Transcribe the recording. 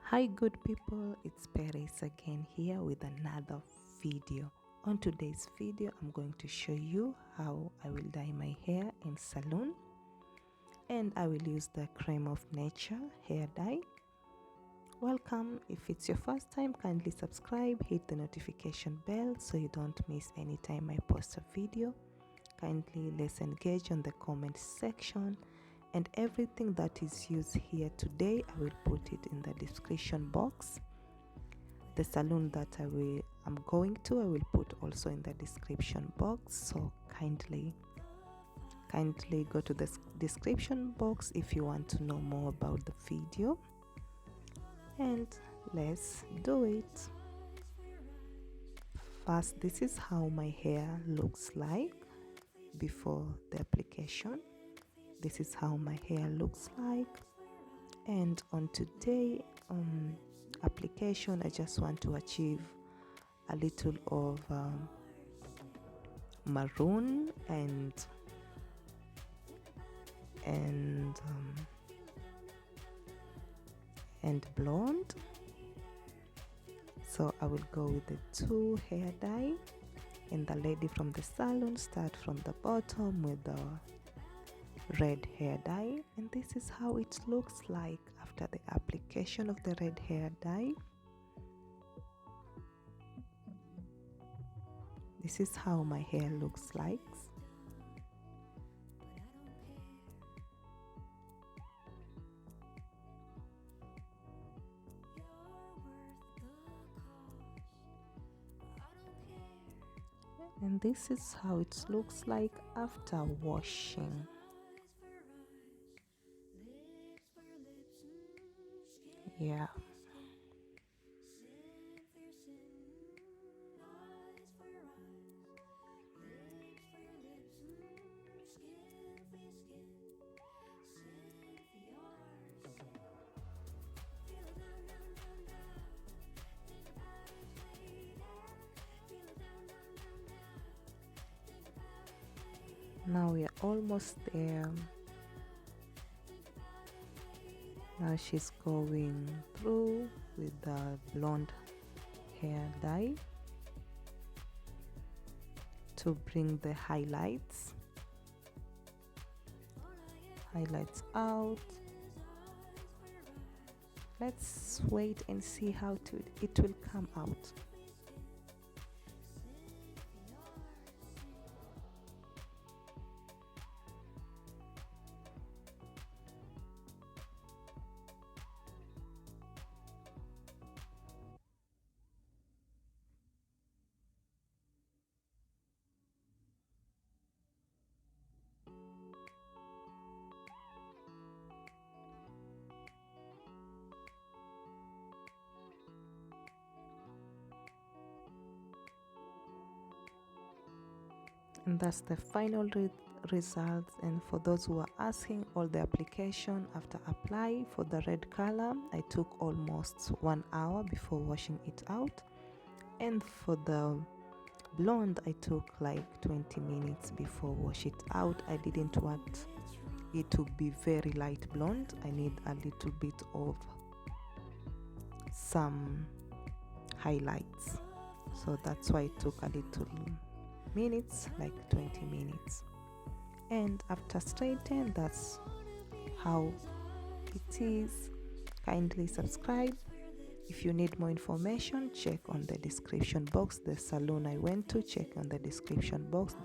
Hi good people, it's Paris again here with another video. On today's video I'm going to show you how I will dye my hair in salon, and I will use the Creme of Nature hair dye. Welcome. If it's your first time, kindly subscribe, hit the notification bell so you don't miss any time I post a video. Kindly let's engage on the comment section, and everything that is used here today I will put it in the description box. The salon that I'm going to, I will put also in the description box, so kindly go to the description box if you want to know more about the video, and let's do it. First, this is how my hair looks like before the application. This is how my hair looks like, and on today application I just want to achieve a little of maroon and blonde. So I will go with the two hair dye, and the lady from the salon start from the bottom with the red hair dye, and this is how it looks like after the application of the red hair dye. This is how my hair looks like. And this is how it looks like after washing. Yeah. Now we are almost there. Now she's going through with the blonde hair dye to bring the highlights out. Let's wait and see how it will come out. And that's the final results. And for those who are asking, all the application after apply for the red color, I took almost 1 hour before washing it out, and for the blonde I took like 20 minutes before wash it out. I didn't want it to be very light blonde. I need a little bit of some highlights, so that's why it took a little minutes, like 20 minutes. And after straighten, that's how it is. Kindly subscribe. If you need more information, check on the description box. The salon I went to, check on the description box.